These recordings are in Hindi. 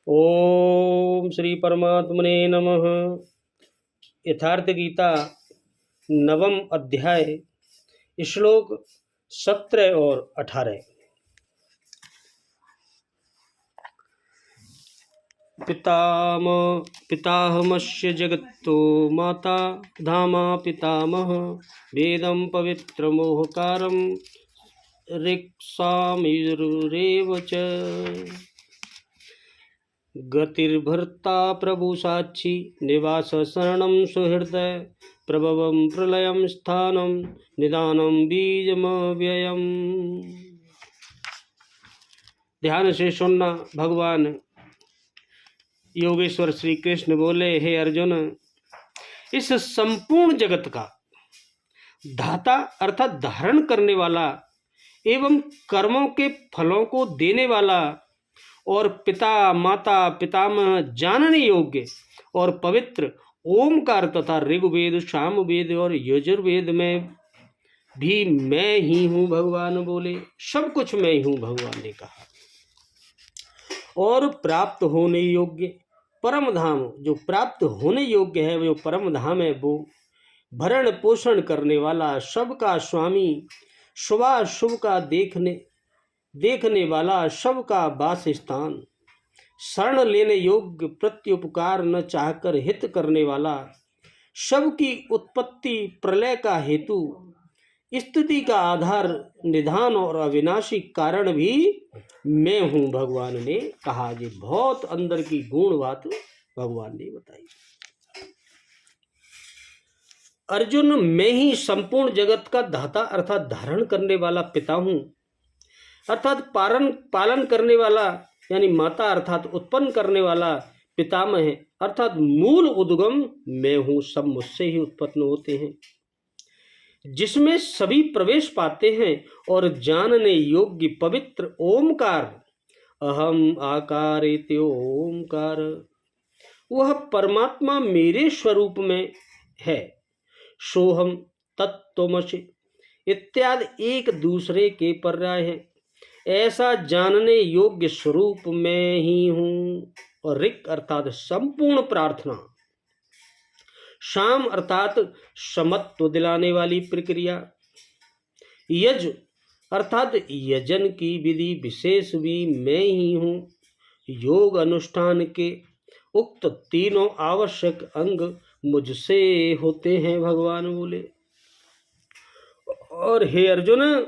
ओम श्री परमात्मने नमः। यथार्थ गीता नवम अध्याय श्लोक 17 और 18। पिताहमस्य जगत्तो माता धामा पितामह वेदं पवित्रमोहकारं ऋक्सामिरुरेव च गतिर्भर्ता प्रभु साक्षी निवास शरणं सुहृदय प्रभवं प्रलयं स्थानं निदानं बीजमव्ययम्। ध्यान से सुनना। भगवान योगेश्वर श्री कृष्ण बोले, हे अर्जुन, इस संपूर्ण जगत का धाता अर्थात धारण करने वाला एवं कर्मों के फलों को देने वाला और पिता माता पितामह जानने योग्य और पवित्र ओमकार तथा ऋग्वेद सामवेद और यजुर्वेद में भी मैं ही हूँ। भगवान बोले, सब कुछ मैं ही हूँ। भगवान ने कहा। और प्राप्त होने योग्य परम धाम, जो प्राप्त होने योग्य है वो परम धाम है, वो भरण पोषण करने वाला, सबका स्वामी, शुभाशुभ का देखने वाला, सबका वास स्थान, शरण लेने योग्य, प्रत्युपकार न चाहकर हित करने वाला, सबकी उत्पत्ति प्रलय का हेतु, स्थिति का आधार, निधान और अविनाशी कारण भी मैं हूँ। भगवान ने कहा। जी बहुत अंदर की गूढ़ बात भगवान ने बताई। अर्जुन, मैं ही संपूर्ण जगत का धाता अर्थात धारण करने वाला पिता हूँ, अर्थात पालन करने वाला यानी माता अर्थात उत्पन्न करने वाला पितामह है, अर्थात मूल उद्गम मैं हूँ। सब मुझसे ही उत्पन्न होते हैं, जिसमें सभी प्रवेश पाते हैं और जानने योग्य पवित्र ओमकार, अहम आकारेति ओमकार, वह परमात्मा मेरे स्वरूप में है। सोहम तत्त्वमसि इत्यादि एक दूसरे के पर्याय हैं। ऐसा जानने योग्य स्वरूप मैं ही हूँ। और ऋक् अर्थात संपूर्ण प्रार्थना, शाम अर्थात समत्व दिलाने वाली प्रक्रिया, यज अर्थात यजन की विधि विशेष भी मैं ही हूँ। योग अनुष्ठान के उक्त तीनों आवश्यक अंग मुझसे होते हैं। भगवान बोले। और हे अर्जुन,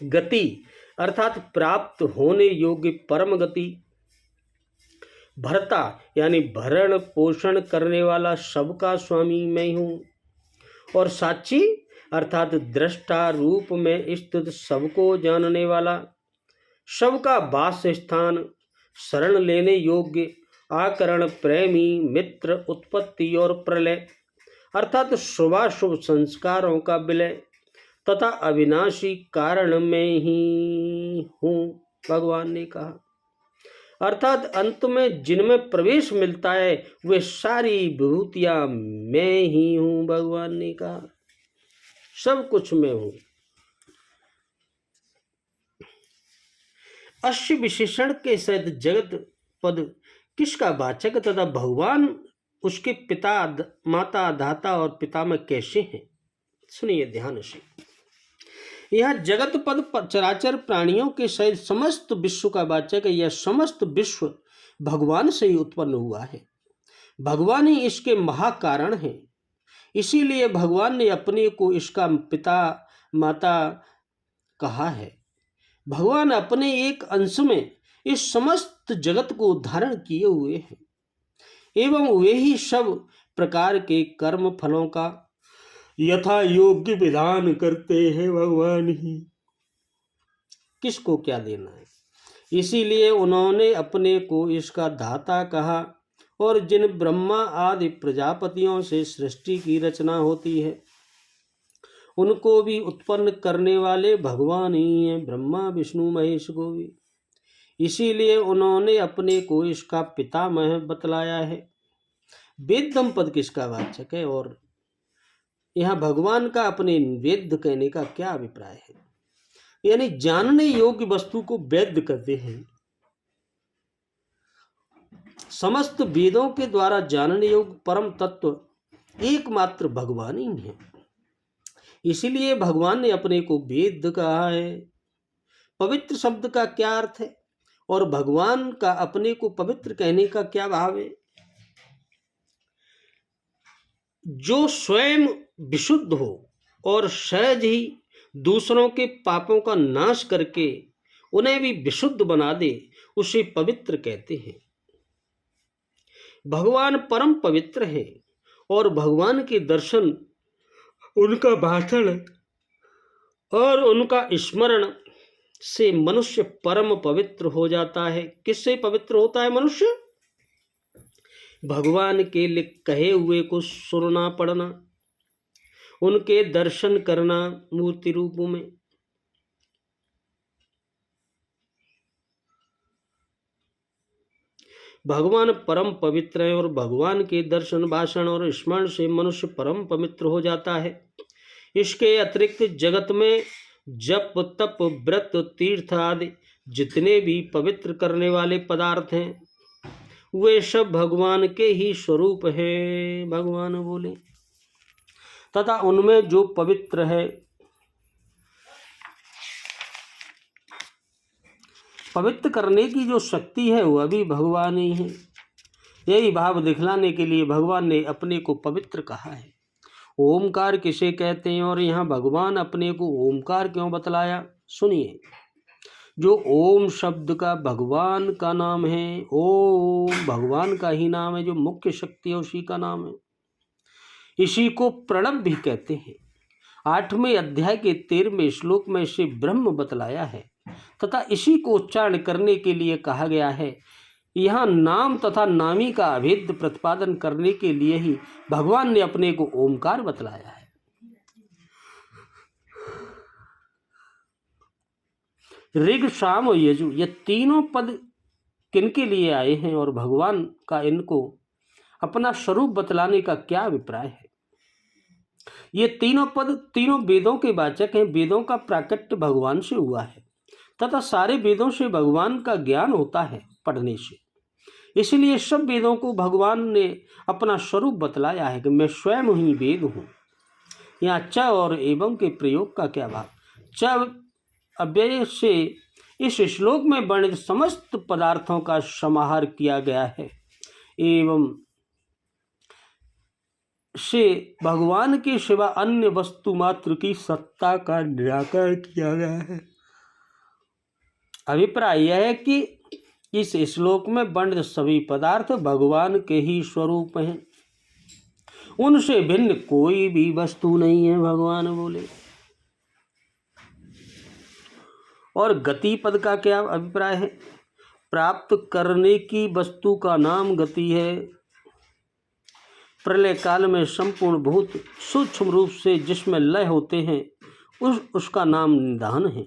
गति अर्थात प्राप्त होने योग्य परम गति, भरता यानी भरण पोषण करने वाला, सबका स्वामी मैं हूँ। और साक्षी अर्थात दृष्टा रूप में स्थित, सबको जानने वाला, सबका वास स्थान, शरण लेने योग्य, आकरण, प्रेमी, मित्र, उत्पत्ति और प्रलय अर्थात शुभाशुभ संस्कारों का विलय तथा अविनाशी कारण में ही हूँ। भगवान ने कहा। अर्थात अंत में जिनमें प्रवेश मिलता है वे सारी विभूतियां मैं ही हूँ। भगवान ने कहा, सब कुछ मैं हूँ। अश्य विशेषण के सहित जगत पद किसका वाचक तथा भगवान उसके पिता माता दाता और पितामह कैसे हैं? सुनिए ध्यान से। यह जगत पद चराचर प्राणियों के सहित समस्त विश्व का वाचक है। यह समस्त विश्व भगवान से ही उत्पन्न हुआ है। भगवान ही इसके महाकारण हैं। इसीलिए भगवान ने अपने को इसका पिता माता कहा है। भगवान अपने एक अंश में इस समस्त जगत को धारण किए हुए हैं एवं वे ही सब प्रकार के कर्म फलों का यथा योग्य विधान करते हैं। भगवान ही किसको क्या देना है, इसीलिए उन्होंने अपने को इसका धाता कहा। और जिन ब्रह्मा आदि प्रजापतियों से सृष्टि की रचना होती है उनको भी उत्पन्न करने वाले भगवान ही हैं, ब्रह्मा विष्णु महेश को भी। इसीलिए उन्होंने अपने को इसका पितामह बतलाया है। वेदम पद किसका वाचक है और यहाँ भगवान का अपने वेद कहने का क्या अभिप्राय है? यानी जानने योग्य वस्तु को वेद कहते हैं। समस्त वेदों के द्वारा जानने योग्य परम तत्व एकमात्र भगवान ही है। इसीलिए भगवान ने अपने को वेद कहा है। पवित्र शब्द का क्या अर्थ है और भगवान का अपने को पवित्र कहने का क्या भाव है? जो स्वयं विशुद्ध हो और सहज ही दूसरों के पापों का नाश करके उन्हें भी विशुद्ध बना दे, उसे पवित्र कहते हैं। भगवान परम पवित्र हैं और भगवान के दर्शन, उनका भाषण और उनका स्मरण से मनुष्य परम पवित्र हो जाता है। किससे पवित्र होता है मनुष्य? भगवान के कहे हुए को सुनना पढ़ना, उनके दर्शन करना मूर्ति रूप में। भगवान परम पवित्र है और भगवान के दर्शन, भाषण और स्मरण से मनुष्य परम पवित्र हो जाता है। इसके अतिरिक्त जगत में जप, तप, व्रत, तीर्थ आदि जितने भी पवित्र करने वाले पदार्थ हैं, वे सब भगवान के ही स्वरूप हैं। भगवान बोले, तथा उनमें जो पवित्र है, पवित्र करने की जो शक्ति है वह भी भगवान ही है। यही भाव दिखलाने के लिए भगवान ने अपने को पवित्र कहा है। ओमकार किसे कहते हैं और यहाँ भगवान अपने को ओमकार क्यों बतलाया? सुनिए। जो ओम शब्द का भगवान का नाम है, ओम भगवान का ही नाम है, जो मुख्य शक्ति है उसी का नाम है। इसी को प्रणव भी कहते हैं। 8वें अध्याय के 13वें श्लोक में इसे ब्रह्म बतलाया है तथा इसी को उच्चारण करने के लिए कहा गया है। यहाँ नाम तथा नामी का अभेद प्रतिपादन करने के लिए ही भगवान ने अपने को ओमकार बतलाया है। ऋग, साम और यजु, ये तीनों पद किनके लिए आए हैं और भगवान का इनको अपना स्वरूप बतलाने का क्या अभिप्राय है? ये तीनों पद तीनों वेदों के वाचक हैं। वेदों का प्राकट्य भगवान से हुआ है तथा सारे वेदों से भगवान का ज्ञान होता है पढ़ने से। इसलिए सब वेदों को भगवान ने अपना स्वरूप बतलाया है कि मैं स्वयं ही वेद हूँ। यहाँ च और एवं के प्रयोग का क्या भाव? च अव्यय से इस श्लोक में वर्णित समस्त पदार्थों का समाहार किया गया है। एवं से भगवान के सिवा अन्य वस्तु मात्र की सत्ता का निराकरण किया गया है। अभिप्राय यह है कि इस श्लोक में वर्णित सभी पदार्थ भगवान के ही स्वरूप हैं, उनसे भिन्न कोई भी वस्तु नहीं है। भगवान बोले। और गति पद का क्या अभिप्राय है? प्राप्त करने की वस्तु का नाम गति है। प्रलय काल में संपूर्ण भूत सूक्ष्म रूप से जिसमें लय होते हैं उसका नाम निधान है।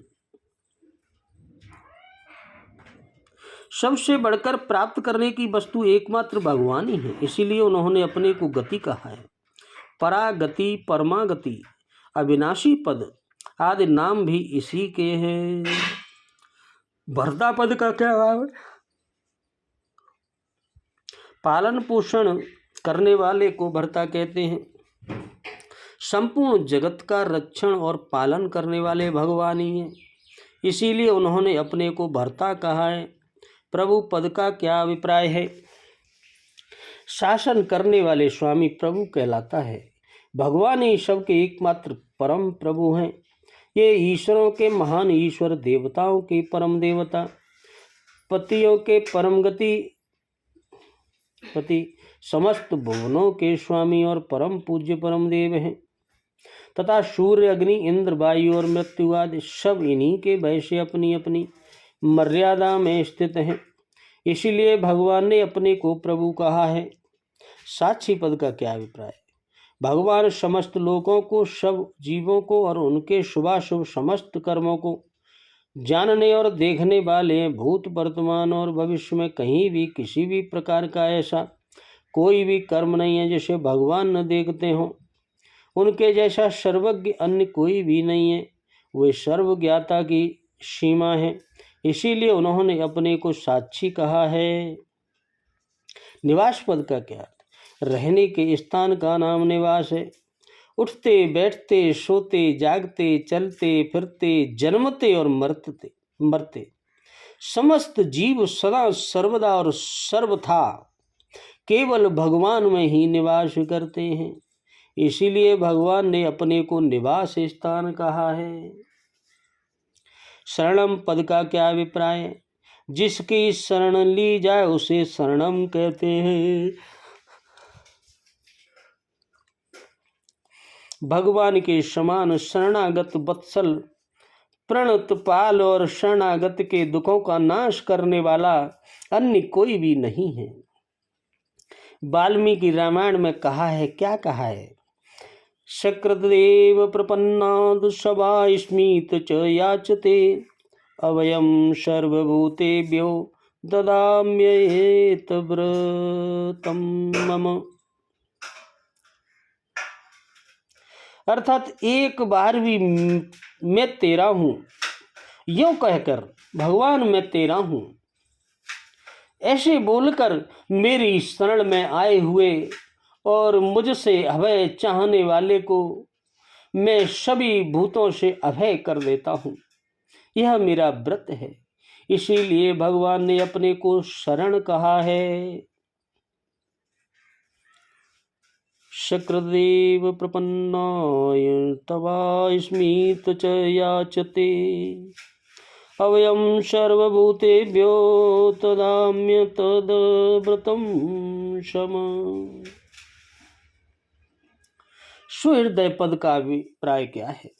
सबसे बढ़कर प्राप्त करने की वस्तु एकमात्र भगवान ही है। इसीलिए उन्होंने अपने को गति कहा है। परागति, परमागति, अविनाशी पद आदि नाम भी इसी के हैं। भर्ता पद का क्या भाव है? पालन पोषण करने वाले को भर्ता कहते हैं। संपूर्ण जगत का रक्षण और पालन करने वाले भगवान ही हैं। इसीलिए उन्होंने अपने को भर्ता कहा है। प्रभु पद का क्या अभिप्राय है? शासन करने वाले स्वामी प्रभु कहलाता है। भगवान ही सबके एकमात्र परम प्रभु हैं। ये ईश्वरों के महान ईश्वर, देवताओं के परम देवता, पतियों के परम पति, समस्त भुवनों के स्वामी और परम पूज्य परम देव हैं तथा सूर्य, अग्नि, इंद्र, वायु और मृत्यु आदि सब इन्हीं के भय से अपनी अपनी मर्यादा में स्थित हैं। इसीलिए भगवान ने अपने को प्रभु कहा है। साक्षी पद का क्या अभिप्राय? भगवान समस्त लोगों को, सब जीवों को और उनके शुभाशुभ समस्त कर्मों को जानने और देखने वाले हैं। भूत, वर्तमान और भविष्य में कहीं भी किसी भी प्रकार का ऐसा कोई भी कर्म नहीं है जिसे भगवान न देखते हों। उनके जैसा सर्वज्ञ अन्य कोई भी नहीं है। वे सर्वज्ञाता की सीमा है। इसीलिए उन्होंने अपने को साक्षी कहा है। निवास पद का क्या अर्थ? रहने के स्थान का नाम निवास है। उठते बैठते सोते जागते चलते फिरते जन्मते और मरते समस्त जीव सदा सर्वदा और सर्वथा केवल भगवान में ही निवास करते हैं। इसीलिए भगवान ने अपने को निवास स्थान कहा है। शरणम पद का क्या अभिप्राय है? जिसकी शरण ली जाए उसे शरणम कहते हैं। भगवान के समान शरणागत वत्सल प्रणत पाल और शरणागत के दुखों का नाश करने वाला अन्य कोई भी नहीं है। वाल्मीकि रामायण में कहा है, क्या कहा है? सकृदेव प्रपन्नाद सभा स्मित च याचते अवयम सर्वभूतेभ्यो ददाम्येत व्रतम मम। अर्थात एक बार भी मैं तेरा हूं, यूं कहकर भगवान मैं तेरा हूं ऐसे बोलकर मेरी शरण में आए हुए और मुझसे अभय चाहने वाले को मैं सभी भूतों से अभय कर देता हूं। यह मेरा व्रत है। इसीलिए भगवान ने अपने को शरण कहा है। शक्रदेव प्रपन्नाय तवा स्मित च याचते अवयम सर्वभूतेभ्यो तदाम्य तद व्रतम शम। सुहृदय पद का अभिप्राय क्या है?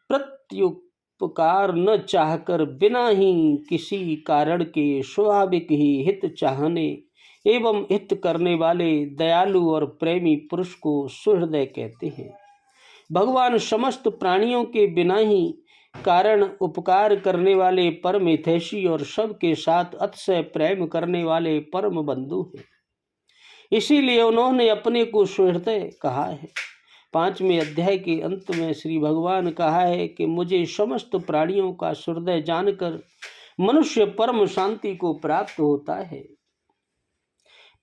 प्रत्युपकार न चाहकर बिना ही किसी कारण के स्वाभाविक ही हित चाहने एवं हित करने वाले दयालु और प्रेमी पुरुष को सुहृदय कहते हैं। भगवान समस्त प्राणियों के बिना ही कारण उपकार करने वाले परम हितैषी और सबके साथ अतिशय प्रेम करने वाले परम बंधु हैं। इसीलिए उन्होंने अपने को सुहृदय कहा है। 5वें अध्याय के अंत में श्री भगवान कहा है कि मुझे समस्त प्राणियों का सुहृदय जानकर मनुष्य परम शांति को प्राप्त होता है।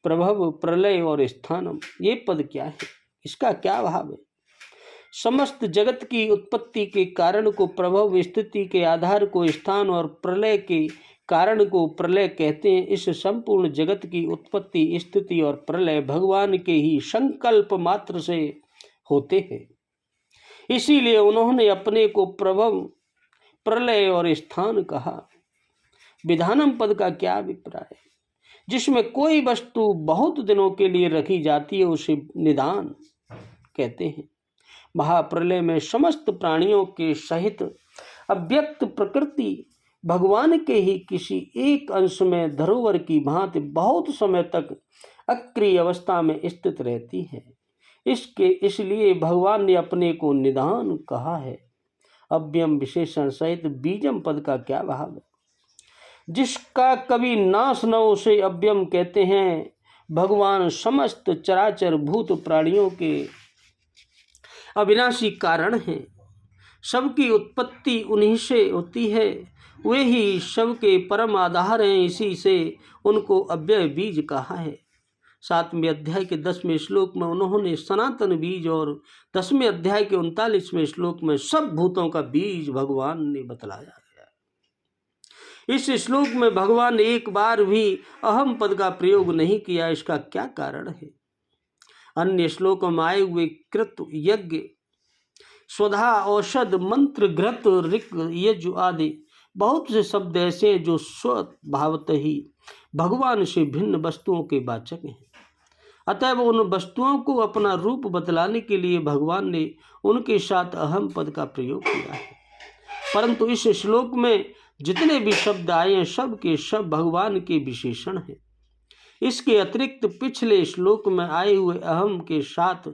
प्रभव प्रलय और स्थानम, ये पद क्या है? इसका क्या भाव है? समस्त जगत की उत्पत्ति के कारण को प्रभव, स्थिति के आधार को स्थान और प्रलय के कारण को प्रलय कहते हैं। इस संपूर्ण जगत की उत्पत्ति स्थिति और प्रलय भगवान के ही संकल्प मात्र से होते हैं। इसीलिए उन्होंने अपने को प्रभव प्रलय और स्थान कहा। विधानम पद का क्या अभिप्राय है? जिसमें कोई वस्तु बहुत दिनों के लिए रखी जाती है उसे निदान कहते हैं। महाप्रलय में समस्त प्राणियों के सहित अव्यक्त प्रकृति भगवान के ही किसी एक अंश में धरोहर की भांति बहुत समय तक अक्रिय अवस्था में स्थित रहती है। इसलिए भगवान ने अपने को निदान कहा है। अव्यम विशेषण सहित बीजम पद का क्या भाव है? जिसका कभी नाश न उसे अव्यम कहते हैं। भगवान समस्त चराचर भूत प्राणियों के अविनाशी कारण हैं। सबकी उत्पत्ति उन्हीं से होती है। वे ही सबके परम आधार हैं। इसी से उनको अव्यय बीज कहा है। 7वें अध्याय के 10वें श्लोक में उन्होंने सनातन बीज और 10वें अध्याय के 39वें श्लोक में सब भूतों का बीज भगवान ने बतलाया गया। इस श्लोक में भगवान ने एक बार भी अहम पद का प्रयोग नहीं किया। इसका क्या कारण है? अन्य श्लोकों में आए हुए कृत, यज्ञ, स्वधा, औषध, मंत्र, घृत, ऋक, यजु आदि बहुत से शब्द ऐसे हैं जो स्वभावत ही भगवान से भिन्न वस्तुओं के वाचक हैं। अतएव उन वस्तुओं को अपना रूप बतलाने के लिए भगवान ने उनके साथ अहम पद का प्रयोग किया है। परंतु इस श्लोक में जितने भी शब्द आए हैं सब के सब भगवान के विशेषण हैं। इसके अतिरिक्त पिछले श्लोक में आए हुए अहम के साथ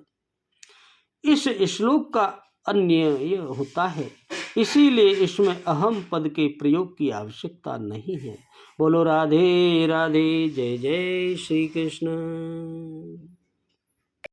इस श्लोक का अन्वय होता है। इसीलिए इसमें अहम पद के प्रयोग की आवश्यकता नहीं है। बोलो राधे राधे, जय जय श्री कृष्ण।